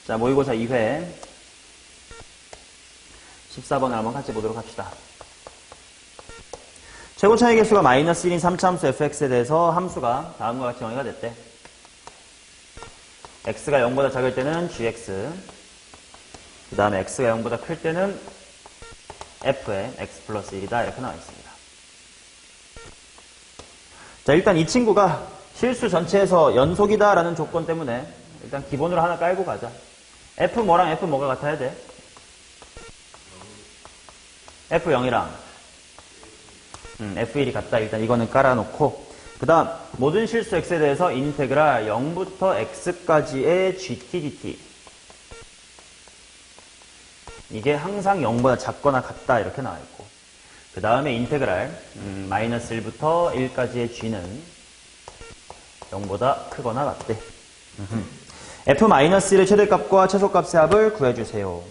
자, 모의고사 2회 14번을 한번 같이 보도록 합시다. 최고 차이 개수가 마이너스 1인 3차함수 fx에 대해서 함수가 다음과 같이 정의가 됐대. x가 0보다 작을 때는 gx, 그 다음에 x가 0보다 클 때는 f의 x 플러스 1이다 이렇게 나와 있습니다. 자, 일단 이 친구가 실수 전체에서 연속이다 라는 조건 때문에 일단 기본으로 하나 깔고 가자. f 뭐랑 f 뭐가 같아야 돼? f0이랑 f1이 같다. 일단 이거는 깔아놓고, 그 다음 모든 실수 x에 대해서 인테그랄 0부터 x까지의 gtdt, 이게 항상 0보다 작거나 같다 이렇게 나와있고, 그 다음에 인테그랄 마이너스 1부터 1까지의 g는 0보다 크거나 같대. f-1의 최대값과 최소값의 합을 구해주세요.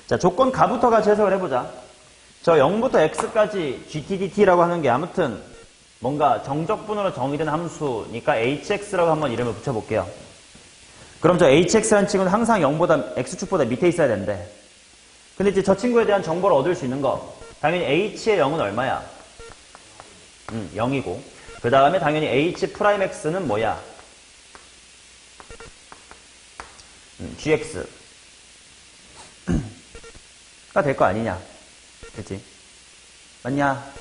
자, 조건 가부터 같이 해석을 해보자. 저 0부터 x까지 gtdt라고 하는 게 아무튼 뭔가 정적분으로 정의된 함수니까 hx라고 한번 이름을 붙여볼게요. 그럼 저 hx라는 친구는 항상 0보다 x축보다 밑에 있어야 되는데, 근데 이제 저 친구에 대한 정보를 얻을 수 있는 거, 당연히 h의 0은 얼마야? 0이고, 그 다음에 당연히 h'x는 뭐야? gx가 될 거 아니냐? 그치? 맞냐?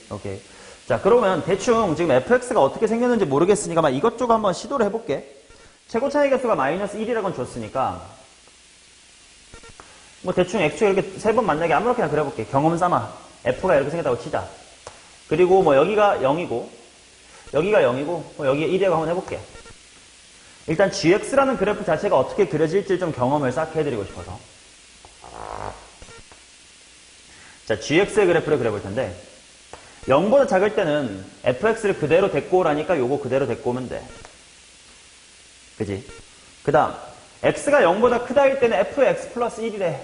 오케이. 자, 그러면 대충 지금 fx가 어떻게 생겼는지 모르겠으니까 이것저것 한번 시도를 해볼게. 최고 차이 개수가 마이너스 1이라고 줬으니까 뭐 대충 x축 이렇게 세 번 만나게 아무렇게나 그려볼게. 경험 삼아. f가 이렇게 생겼다고 치자. 그리고 뭐 여기가 0이고 여기가 0이고 뭐 여기가 1이라고 한번 해볼게. 일단 gx라는 그래프 자체가 어떻게 그려질지 좀 경험을 싹 해드리고 싶어서. 자, gx의 그래프를 그려볼 텐데 0보다 작을 때는 fx를 그대로 데리고 오라니까 요거 그대로 데리고 오면 돼. 그지? 그 다음 x가 0보다 크다일 때는 f의 x 플러스 1이래.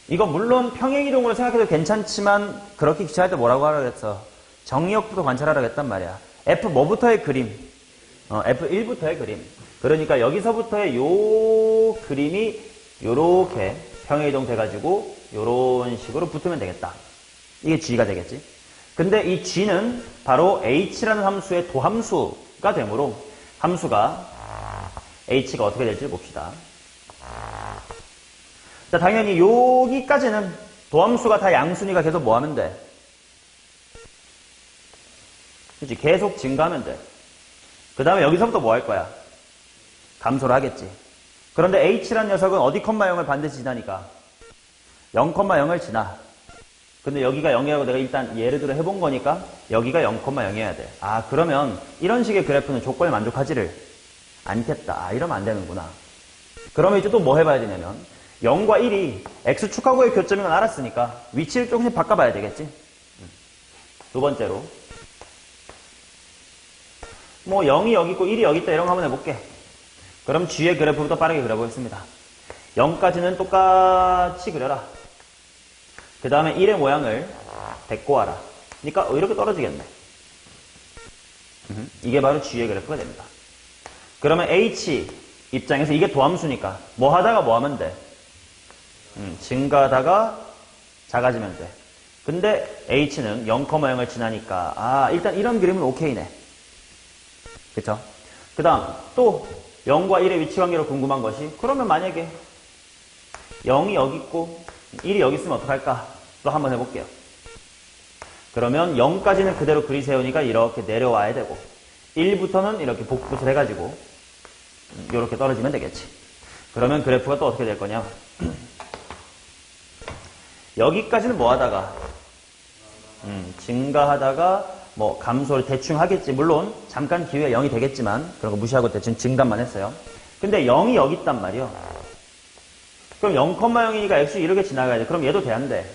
이거 물론 평행이동으로 생각해도 괜찮지만 그렇게 귀찮을 때 뭐라고 하라고 했어? 정의역부터 관찰하라고 했단 말이야. f 뭐부터의 그림? f1부터의 그림. 그러니까 여기서부터의 요 그림이 요렇게 평행이동 돼가지고 요런 식으로 붙으면 되겠다. 이게 g가 되겠지. 근데 이 g는 바로 h라는 함수의 도함수가 되므로 함수가 h가 어떻게 될지 봅시다. 자, 당연히 여기까지는 도함수가 다 양순이가 계속 뭐 하면 돼? 그치? 계속 증가하면 돼. 그 다음에 여기서부터 뭐 할 거야? 감소를 하겠지. 그런데 h라는 녀석은 어디 컴마 0을 반드시 지나니까 0,0을 지나. 근데 여기가 0이라고 내가 일단 예를 들어 해본 거니까 여기가 0,0이어야 돼. 아, 그러면 이런 식의 그래프는 조건에 만족하지를 않겠다. 아, 이러면 안 되는구나. 그러면 이제 또 뭐 해봐야 되냐면 0과 1이 x축하고의 교점인 건 알았으니까 위치를 조금씩 바꿔봐야 되겠지. 두 번째로 뭐 0이 여기 있고 1이 여기 있다 이런 거 한번 해볼게. 그럼 g의 그래프부터 빠르게 그려보겠습니다. 0까지는 똑같이 그려라. 그 다음에 1의 모양을 데리고 와라. 그러니까 이렇게 떨어지겠네. 이게 바로 g의 그래프가 됩니다. 그러면 h 입장에서 이게 도함수니까 뭐 하다가 뭐 하면 돼? 증가하다가 작아지면 돼. 근데 h는 0,0을 지나니까 일단 이런 그림은 오케이네. 그쵸? 그 다음 또 0과 1의 위치 관계로 궁금한 것이, 그러면 만약에 0이 여기 있고 1이 여기 있으면 어떡할까? 또 한번 해볼게요. 그러면 0까지는 그대로 그리 세우니까 이렇게 내려와야 되고 1부터는 이렇게 복붙을 해가지고 이렇게 떨어지면 되겠지. 그러면 그래프가 또 어떻게 될 거냐? 여기까지는 뭐 하다가 증가하다가 뭐 감소를 대충 하겠지. 물론 잠깐 기회가 0이 되겠지만 그런 거 무시하고 대충 증감만 했어요. 근데 0이 여기 있단 말이요. 그럼 0,0이니까 x 이렇게 지나가야 돼. 그럼 얘도 돼, 안 돼?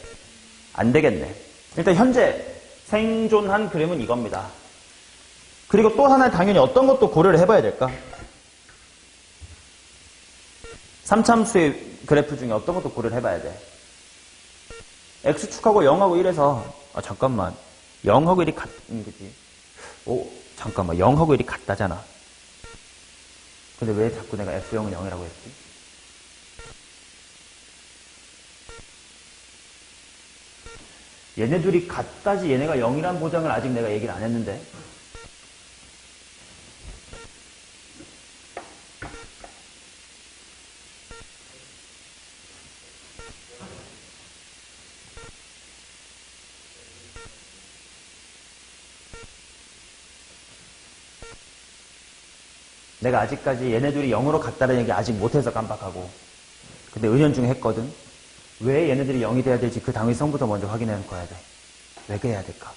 안 되겠네. 일단 현재 생존한 그림은 이겁니다. 그리고 또 하나 당연히 어떤 것도 고려를 해봐야 될까? 3참수의 그래프 중에 어떤 것도 고려를 해봐야 돼. x축하고 0하고 1에서 잠깐만 0하고 1이 그치? 잠깐만 0하고 1이 같다잖아. 근데 왜 자꾸 내가 F0은 0이라고 했지? 얘네 둘이 같다지 얘네가 0이란 보장을 아직 내가 얘기를 안 했는데. 내가 아직까지 얘네 둘이 0으로 같다는 얘기 아직 못해서 깜빡하고. 근데 은연중에 했거든. 왜 얘네들이 0이 돼야 될지 그 당위성부터 먼저 확인해 놓고 해야 돼. 왜 그래야 될까?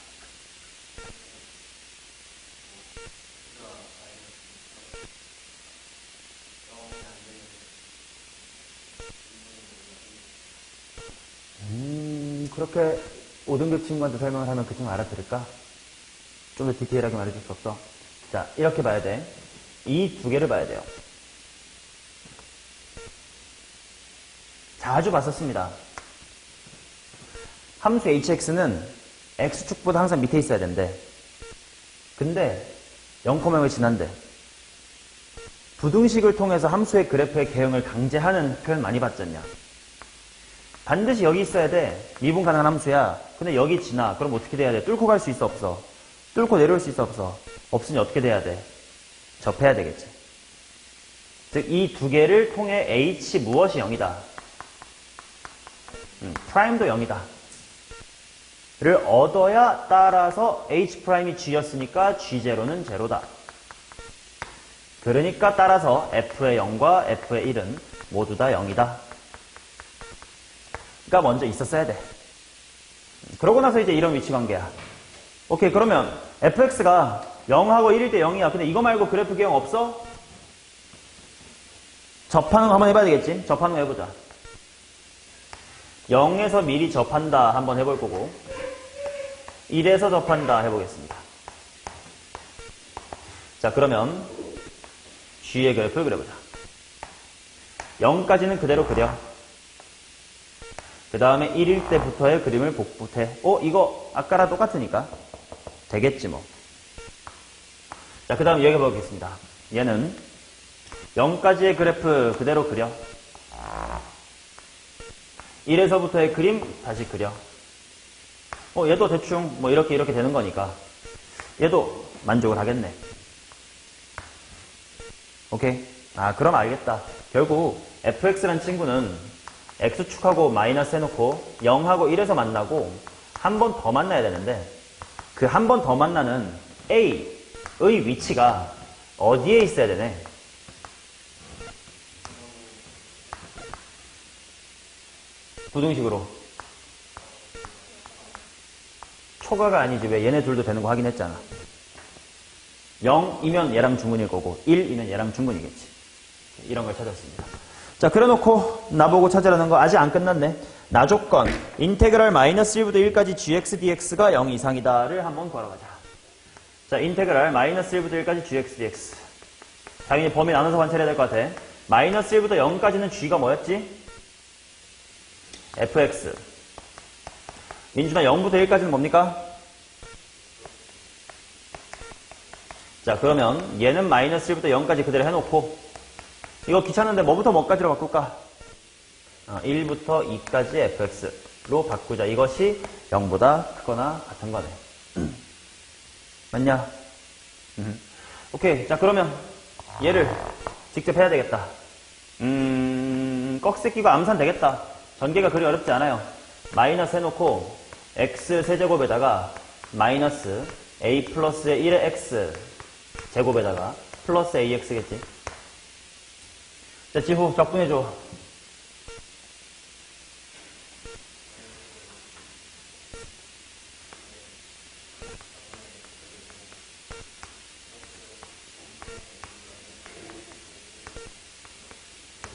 그렇게 5등급 친구한테 설명을 하면 그 친구 알아들을까? 좀 더 디테일하게 말해줄 수 없어? 자, 이렇게 봐야 돼. 이 두 개를 봐야 돼요. 자주 봤었습니다. 함수 hx는 x축보다 항상 밑에 있어야 된대. 근데 0,0을 지난대. 부등식을 통해서 함수의 그래프의 개형을 강제하는 표현 많이 봤잖냐. 반드시 여기 있어야 돼. 미분 가능한 함수야. 근데 여기 지나. 그럼 어떻게 돼야 돼? 뚫고 갈 수 있어, 없어? 뚫고 내려올 수 있어, 없어? 없으니 어떻게 돼야 돼? 접해야 되겠지. 즉, 이 두 개를 통해 h 무엇이 0이다. 프라임도 0이다. 를 얻어야 따라서 h 프라임이 g였으니까 g0는 제로다. 그러니까 따라서 f의 0과 f의 1은 모두 다 0이다. 가 먼저 있었어야 돼. 그러고 나서 이제 이런 위치 관계야. 오케이, 그러면 fx가 0하고 1일 때 0이야. 근데 이거 말고 그래프 개형 없어? 접하는 거 한번 해봐야 되겠지? 접하는 거 해보자. 0에서 미리 접한다 한번 해볼 거고 1에서 접한다 해보겠습니다. 자, 그러면 g의 그래프를 그려보자. 0까지는 그대로 그려. 그 다음에 1일 때부터의 그림을 복붙해. 이거 아까랑 똑같으니까 되겠지 뭐. 자, 그 다음 여기 보겠습니다. 얘는 0까지의 그래프 그대로 그려. 1에서부터의 그림 다시 그려. 얘도 대충 뭐 이렇게 되는 거니까 얘도 만족을 하겠네. 오케이? 그럼 알겠다. 결국 fx란 친구는 x축하고 마이너스 해놓고 0하고 1에서 만나고 한 번 더 만나야 되는데 그 한 번 더 만나는 a의 위치가 어디에 있어야 되네? 부등식으로. 초과가 아니지. 왜 얘네 둘도 되는 거 확인했잖아. 0이면 얘랑 중근일 거고 1이면 얘랑 중근이겠지. 이런 걸 찾았습니다. 자, 그래놓고 나보고 찾으라는 거 아직 안 끝났네. 나조건 인테그랄 마이너스 1부터 1까지 gx dx가 0 이상이다를 한번 구하러가자. 자, 인테그랄 마이너스 1부터 1까지 gx dx. 당연히 범위 나눠서 관찰해야 될 것 같아. 마이너스 1부터 0까지는 g가 뭐였지? fx. 민준아, 0부터 1까지는 뭡니까? 자, 그러면 얘는 마이너스 1부터 0까지 그대로 해놓고 이거 귀찮은데 뭐부터 뭐까지로 바꿀까? 1부터 2까지 fx로 바꾸자. 이것이 0보다 크거나 같은 거네. 맞냐? 오케이. 자, 그러면 얘를 직접 해야 되겠다. 꺽쇠끼고 암산 되겠다. 전개가 그리 어렵지 않아요. 마이너스 해놓고 x 세제곱에다가 마이너스 a 플러스의 1의 x 제곱에다가 플러스 ax겠지. 자, 지후 적분해줘.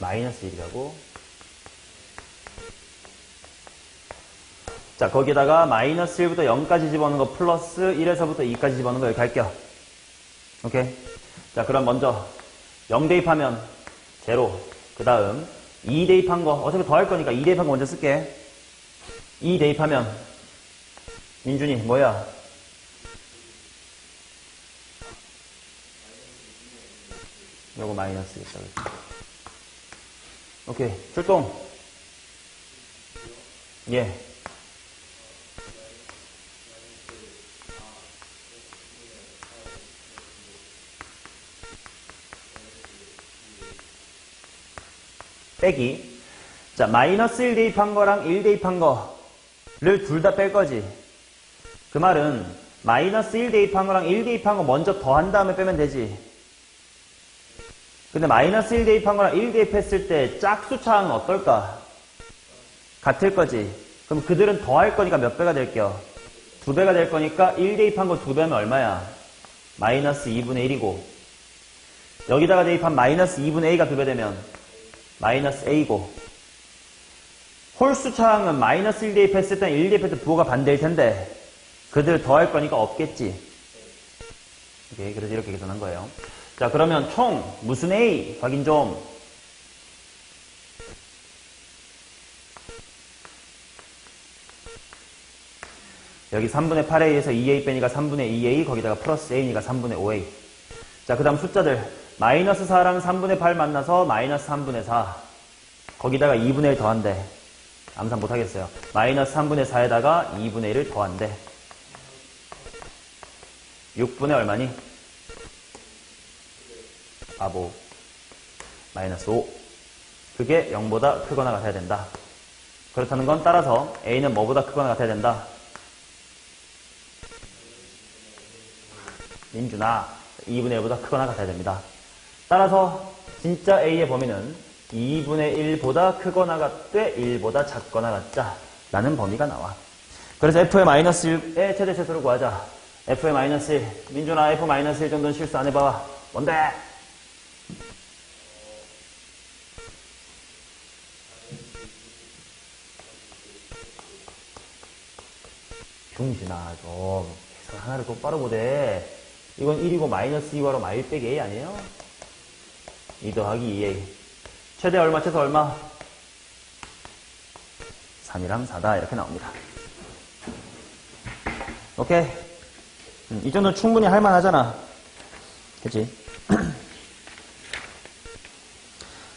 마이너스 1이라고. 자, 거기다가 마이너스 1부터 0까지 집어넣는 거 플러스 1에서부터 2까지 집어넣는 거 여기 갈게요. 오케이. 자, 그럼 먼저 0 대입하면 제로. 그 다음 2 대입한 거 어차피 더 할 거니까 2 대입한 거 먼저 쓸게. 2 대입하면 민준이 뭐야? 요거 마이너스겠다. 그렇죠? 오케이. 출동. 예. 빼기. 자, 마이너스 1 대입한 거랑 1 대입한 거를 둘 다 뺄 거지. 그 말은 마이너스 1 대입한 거랑 1 대입한 거 먼저 더한 다음에 빼면 되지. 근데 마이너스 1 대입한 거랑 1 대입했을 때 짝수차항은 어떨까? 같을 거지. 그럼 그들은 더할 거니까 몇 배가 될게요? 2배가 될 거니까 1 대입한 거 2배면 얼마야? 마이너스 2분의 1이고 여기다가 대입한 마이너스 2분의 a가 2배 되면 마이너스 a고 홀수 차항은 마이너스 1 대입했을 땐 1 대입했을 때 부호가 반대일 텐데 그들 더할 거니까 없겠지. 오케이, 그래서 이렇게 계산한 거예요. 자, 그러면 총 무슨 a 확인 좀. 여기 3분의 8a에서 2a 빼니까 3분의 2a 거기다가 플러스 a니까 3분의 5a. 자, 그 다음 숫자들 마이너스 4랑 3분의 8 만나서 마이너스 3분의 4 거기다가 2분의 1 더한대. 암산 못하겠어요. 마이너스 3분의 4에다가 2분의 1을 더한대. 6분의 얼마니? 바보. 마이너스 5. 그게 0보다 크거나 같아야 된다. 그렇다는 건 따라서 a는 뭐보다 크거나 같아야 된다? 민준아, 2분의 1보다 크거나 같아야 됩니다. 따라서 진짜 a의 범위는 2분의 1보다 크거나 같되 1보다 작거나 같자 라는 범위가 나와. 그래서 f의 마이너스 1의 최대 최소를 구하자. f의 마이너스 1. 민준아, f 마이너스 1 정도는 실수 안 해봐. 뭔데? 중진아, 좀 계산 하나를 똑바로 보되. 이건 1이고 마이너스 2가로 마일 빼기 a 아니에요? 2 더하기 2a. 최대 얼마, 최소 얼마? 3이랑 4다 이렇게 나옵니다. 오케이. 이 정도는 충분히 할만하잖아. 그치?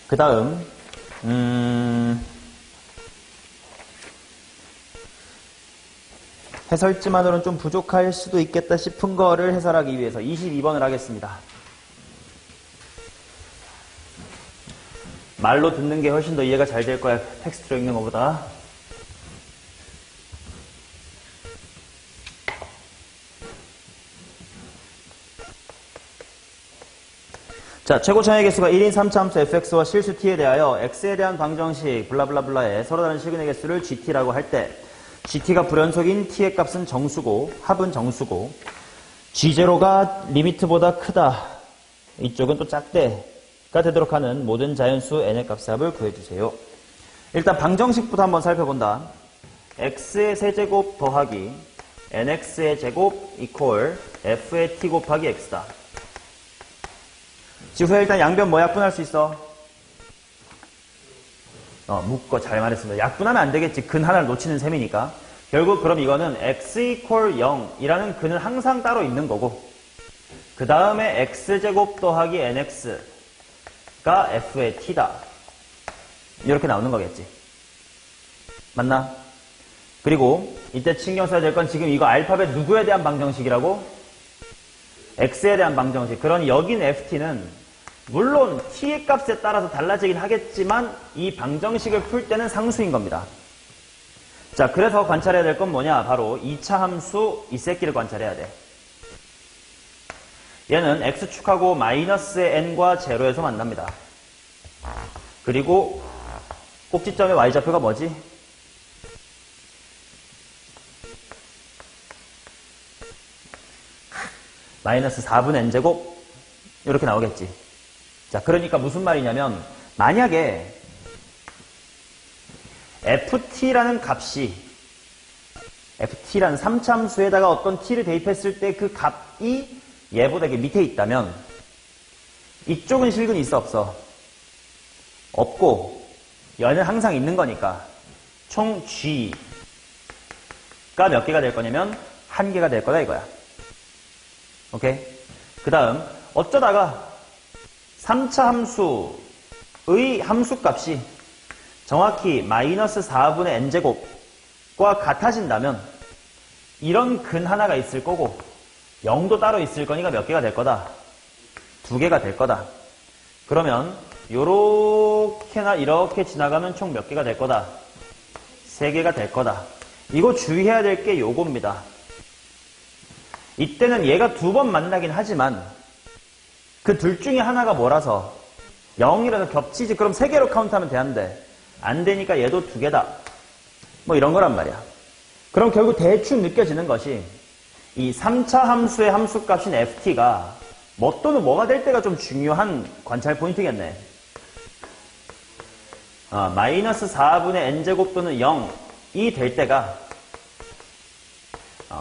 그 다음 해설지만으로는 좀 부족할 수도 있겠다 싶은 거를 해설하기 위해서 22번을 하겠습니다. 말로 듣는 게 훨씬 더 이해가 잘 될 거야. 텍스트로 읽는 것보다. 자, 최고 차의 개수가 1인 3차 함수 fx와 실수 t에 대하여 x에 대한 방정식 블라블라블라에 서로 다른 실근의 개수를 gt라고 할 때 gt가 불연속인 t의 값은 정수고 합은 정수고 g0가 리미트보다 크다. 이쪽은 또 작대가 되도록 하는 모든 자연수 n의 값의 합을 구해주세요. 일단 방정식부터 한번 살펴본다. x의 세제곱 더하기 nx의 제곱 이퀄 f의 t 곱하기 x다. 지후에 일단 양변 뭐 약분할 수 있어? 묶어. 잘 말했습니다. 약분하면 안 되겠지. 근 하나를 놓치는 셈이니까. 결국 그럼 이거는 x 이퀄 0이라는 근은 항상 따로 있는 거고 그 다음에 x제곱 더하기 nx가 f의 t다. 이렇게 나오는 거겠지. 맞나? 그리고 이때 신경 써야 될 건 지금 이거 알파벳 누구에 대한 방정식이라고? x에 대한 방정식. 그러니 여긴 ft는 물론 t의 값에 따라서 달라지긴 하겠지만 이 방정식을 풀 때는 상수인 겁니다. 자, 그래서 관찰해야 될 건 뭐냐? 바로 2차 함수 이 새끼를 관찰해야 돼. 얘는 x축하고 마이너스의 n과 제로에서 만납니다. 그리고 꼭지점의 y좌표가 뭐지? 마이너스 4분의 n제곱 이렇게 나오겠지. 자, 그러니까 무슨 말이냐면 만약에 ft라는 값이 ft라는 3차 함수에다가 어떤 t를 대입했을 때 그 값이 얘보다 밑에 있다면 이쪽은 실근이 있어 없어? 없고 얘는 항상 있는 거니까 총 g가 몇 개가 될 거냐면 1개가 될 거다 이거야. 오케이? 그 다음 어쩌다가 3차 함수의 함수값이 정확히 마이너스 4분의 n제곱과 같아진다면 이런 근 하나가 있을 거고 0도 따로 있을 거니까 몇 개가 될 거다? 2개가 될 거다. 그러면 요렇게나 이렇게 지나가면 총 몇 개가 될 거다? 3개가 될 거다. 이거 주의해야 될 게 요겁니다. 이때는 얘가 2번 만나긴 하지만 그 둘 중에 하나가 뭐라서 0이라서 겹치지. 그럼 3개로 카운트하면 되는데 안 되니까 얘도 2개다. 뭐 이런 거란 말이야. 그럼 결국 대충 느껴지는 것이 이 3차 함수의 함수값인 ft가 뭐 또는 뭐가 될 때가 좀 중요한 관찰 포인트겠네. 마이너스 4분의 n제곱 또는 0이 될 때가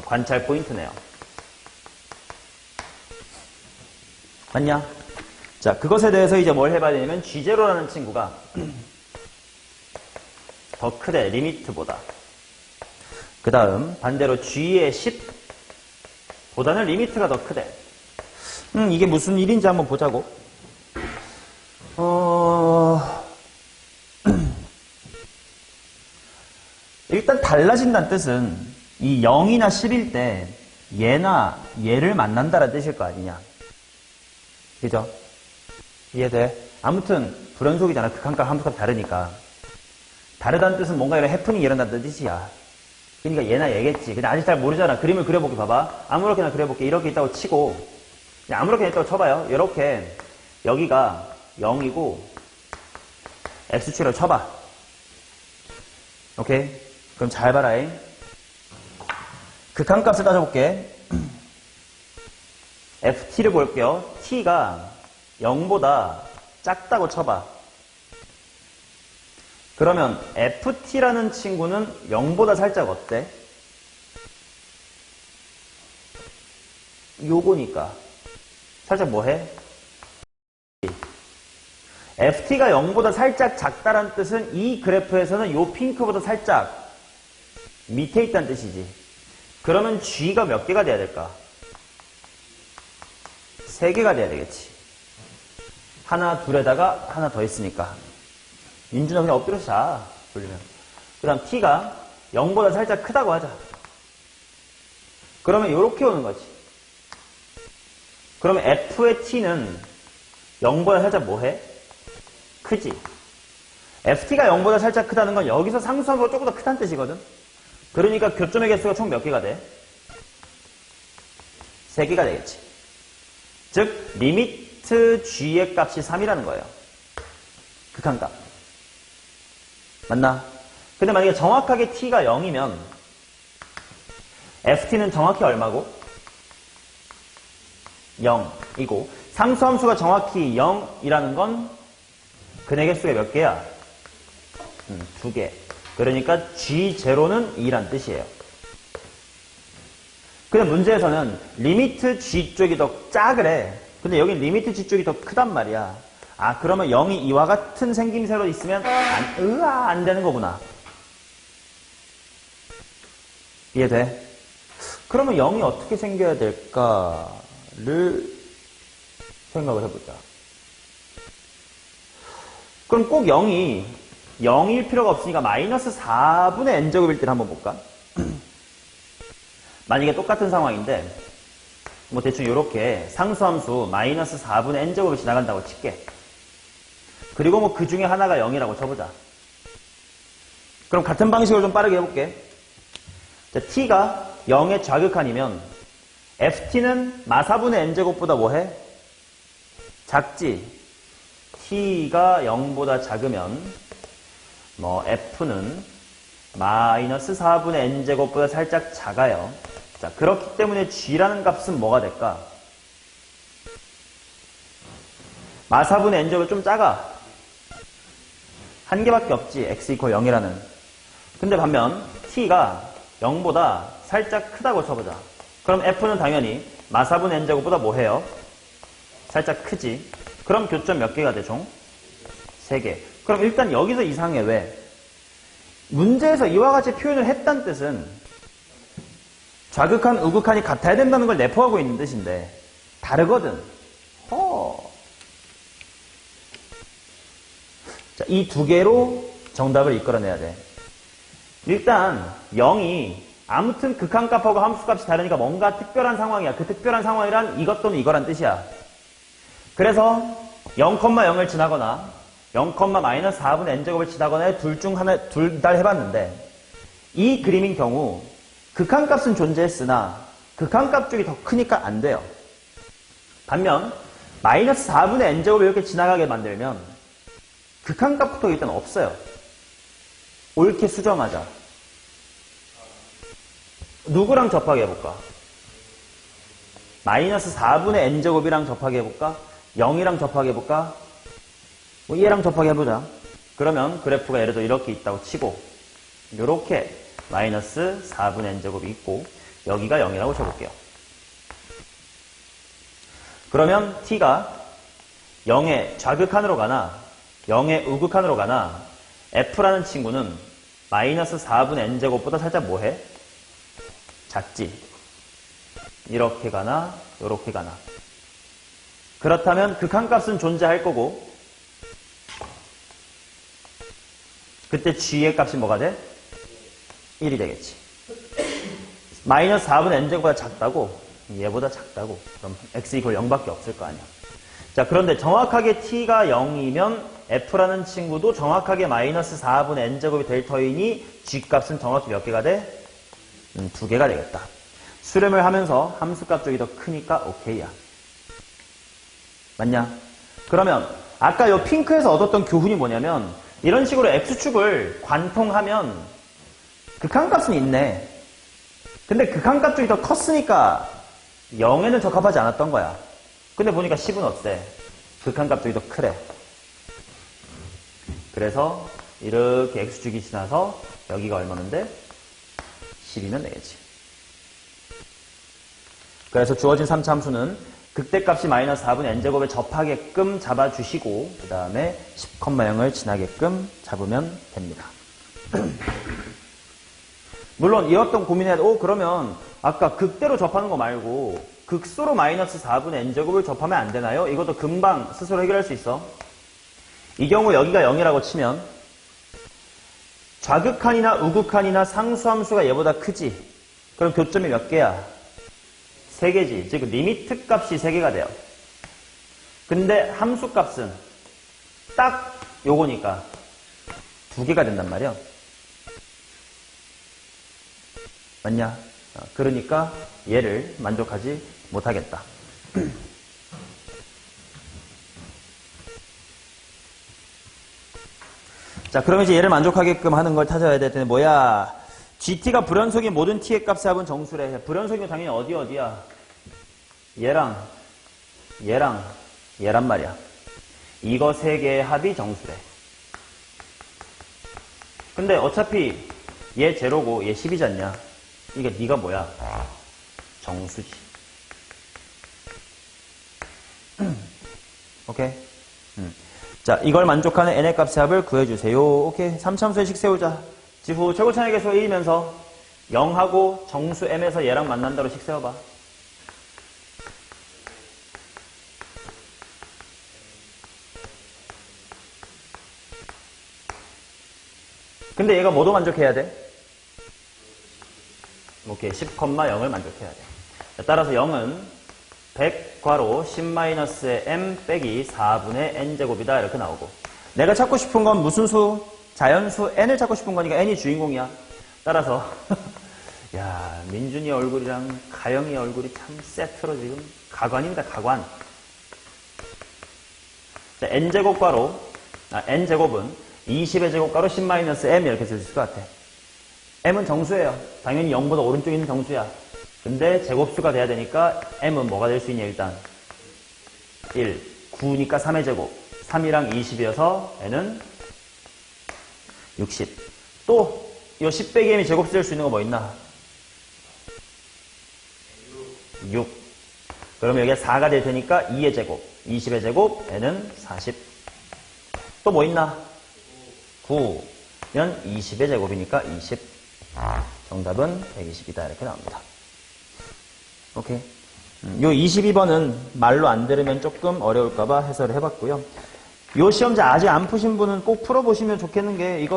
관찰 포인트네요. 맞냐? 자, 그것에 대해서 이제 뭘 해봐야 되냐면 G0라는 친구가 더 크대, 리미트보다. 그 다음 반대로 G의 10보다는 리미트가 더 크대. 이게 무슨 일인지 한번 보자고. 일단 달라진다는 뜻은 이 0이나 10일 때 얘나 얘를 만난다는 뜻일 거 아니냐. 그죠? 이해돼? 아무튼 불연속이잖아. 극한값, 함수값 다르니까. 다르다는 뜻은 뭔가 이런 해프닝이 일어난다는 뜻이야. 그러니까 얘나 얘겠지. 근데 아직 잘 모르잖아. 그림을 그려볼게. 봐봐. 아무렇게나 그려볼게. 이렇게 있다고 치고 그냥 아무렇게나 있다고 쳐봐요. 이렇게 여기가 0이고 x축으로 쳐봐. 오케이? 그럼 잘 봐라잉. 극한값을 따져볼게. ft를 볼게요. t가 0보다 작다고 쳐봐. 그러면 ft라는 친구는 0보다 살짝 어때? 요거니까 살짝 뭐해? ft가 0보다 살짝 작다란 뜻은 이 그래프에서는 요 핑크보다 살짝 밑에 있다는 뜻이지. 그러면 g가 몇 개가 돼야 될까? 3개가 돼야 되겠지. 하나 둘에다가 하나 더 있으니까. 민준아 그냥 엎드려서 자. 돌리면. 그 다음 t가 0보다 살짝 크다고 하자. 그러면 이렇게 오는 거지. 그러면 f의 t는 0보다 살짝 뭐해? 크지. ft가 0보다 살짝 크다는 건 여기서 상수함보다 조금 더 크다는 뜻이거든. 그러니까 교점의 개수가 총 몇 개가 돼? 3개가 되겠지. 즉 리미트 g의 값이 3이라는 거예요. 극한값. 맞나? 근데 만약에 정확하게 t가 0이면 ft는 정확히 얼마고? 0이고 상수함수가 정확히 0이라는 건 근의 개수가 몇 개야? 2개. 그러니까 G0는 2란 뜻이에요. 근데 문제에서는 리미트 G 쪽이 더 작으래. 근데 여긴 리미트 G 쪽이 더 크단 말이야. 아, 그러면 0이 이와 같은 생김새로 있으면 안 되는 거구나. 이해돼? 그러면 0이 어떻게 생겨야 될까를 생각을 해보자. 그럼 꼭 0일 필요가 없으니까 마이너스 4분의 n제곱일 때를 한번 볼까? 만약에 똑같은 상황인데 뭐 대충 이렇게 상수함수 마이너스 4분의 n제곱이 지나간다고 칠게. 그리고 뭐 그 중에 하나가 0이라고 쳐보자. 그럼 같은 방식으로 좀 빠르게 해볼게. 자, t가 0의 좌극한이면 ft는 마사분의 n제곱보다 뭐해? 작지. t가 0보다 작으면 뭐 f는 마이너스 4분의 n제곱보다 살짝 작아요. 자, 그렇기 때문에 g라는 값은 뭐가 될까? 마사분의 n제곱이 좀 작아. 한 개밖에 없지. x = 0이라는. 근데 반면 t가 0보다 살짝 크다고 쳐보자. 그럼 f는 당연히 마사분의 n제곱보다 뭐해요? 살짝 크지. 그럼 교점 몇 개가 돼, 총? 3개. 그럼 일단 여기서 이상해. 왜? 문제에서 이와 같이 표현을 했다는 뜻은 좌극한, 우극한이 같아야 된다는 걸 내포하고 있는 뜻인데 다르거든. 자, 이 두 개로 정답을 이끌어내야 돼. 일단 0이 아무튼 극한값하고 함수값이 다르니까 뭔가 특별한 상황이야. 그 특별한 상황이란 이것 또는 이거란 뜻이야. 그래서 0,0을 지나거나 0,-4분의 n제곱을 지나거나 둘 다 해봤는데 이 그림인 경우 극한값은 존재했으나 극한값 쪽이 더 크니까 안 돼요. 반면 -4분의 n제곱을 이렇게 지나가게 만들면 극한값부터 일단 없어요. 옳게 수정하자. 누구랑 접하게 해볼까? -4분의 n제곱이랑 접하게 해볼까? 0이랑 접하게 해볼까? 뭐 얘랑 접하게 해보자. 그러면 그래프가 예를 들어 이렇게 있다고 치고 이렇게 -4분의 n제곱이 있고 여기가 0이라고 쳐볼게요. 그러면 t가 0의 좌극한으로 가나 0의 우극한으로 가나 f라는 친구는 -4분의 n제곱보다 살짝 뭐해? 작지. 이렇게 가나 이렇게 가나. 그렇다면 극한값은 존재할 거고 그때 g의 값이 뭐가 돼? 1이 되겠지. -4분의 n제곱보다 작다고? 얘보다 작다고. 그럼 x 이퀄 0밖에 없을 거 아니야. 자, 그런데 정확하게 t가 0이면 f라는 친구도 정확하게 -4분의 n제곱이 될 터이니 g값은 정확히 몇 개가 돼? 2개가 되겠다. 수렴을 하면서 함수값 쪽이 더 크니까 오케이야. 맞냐? 그러면 아까 요 핑크에서 얻었던 교훈이 뭐냐면 이런 식으로 x축을 관통하면 극한값은 있네. 근데 극한값 쪽이 더 컸으니까 0에는 적합하지 않았던 거야. 근데 보니까 10은 어때? 극한값 쪽이 더 크래. 그래서 이렇게 x축이 지나서 여기가 얼마인데? 10이면 되겠지. 그래서 주어진 3차 함수는 극대값이 -4분의 n제곱에 접하게끔 잡아주시고 그 다음에 10,0을 지나게끔 잡으면 됩니다. 물론 이었던 고민해도 그러면 아까 극대로 접하는 거 말고 극소로 -4분의 n제곱을 접하면 안 되나요? 이것도 금방 스스로 해결할 수 있어. 이 경우 여기가 0이라고 치면 좌극한이나 우극한이나 상수함수가 얘보다 크지? 그럼 교점이 몇 개야? 3개지. 즉 리미트 값이 3개가 돼요. 근데 함수 값은 딱 요거니까 2개가 된단 말이야. 맞냐? 그러니까 얘를 만족하지 못하겠다. 자, 그럼 이제 얘를 만족하게끔 하는 걸 찾아야 될 텐데 뭐야? GT가 불연속인 모든 T의 값의 합은 정수래. 불연속이면 당연히 어디야? 얘랑 얘란 말이야. 이거 3개의 합이 정수래. 근데 어차피 얘 제로고 얘 10이지 않냐? 이게 네가 뭐야? 정수지. 오케이? 자, 이걸 만족하는 n의 값의 합을 구해주세요. 오케이. 3차함수의 식 세우자. 지후 최고차의 계수 1이면서 0하고 정수 m에서 얘랑 만난다로 식 세워봐. 근데 얘가 뭐도 만족해야 돼? 오케이. 10,0을 만족해야 돼. 자, 따라서 0은 100 괄호 10-의 m 빼기 4분의 n제곱이다. 이렇게 나오고. 내가 찾고 싶은 건 무슨 수? 자연수 n을 찾고 싶은 거니까 n이 주인공이야. 따라서 야, 민준이 얼굴이랑 가영이 얼굴이 참 세트로 지금 가관입니다. 가관. 자, n제곱 괄호 n제곱은 20의 제곱 괄호 10-m 이렇게 쓸 수 있을 것 같아. m은 정수예요. 당연히 0보다 오른쪽에 있는 정수야. 근데 제곱수가 돼야 되니까 m은 뭐가 될 수 있냐 일단 1, 9니까 3의 제곱 3이랑 20이어서 n은 60. 또 이 10 빼기 m이 제곱수 될 수 있는 거 뭐 있나? 6. 그러면 여기가 4가 될 테니까 2의 제곱 20의 제곱 n은 40. 또 뭐 있나? 9면 20의 제곱이니까 20. 정답은 120이다. 이렇게 나옵니다. 오케이. 요 22번은 말로 안 들으면 조금 어려울까봐 해설을 해봤고요. 요 시험지 아직 안 푸신 분은 꼭 풀어보시면 좋겠는 게,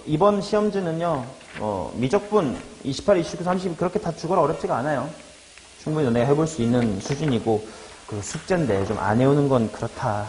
이번 시험지는요, 미적분 28, 29, 30 그렇게 다 죽어라 어렵지가 않아요. 충분히 너네가 해볼 수 있는 수준이고, 그 숙제인데 좀 안 해오는 건 그렇다.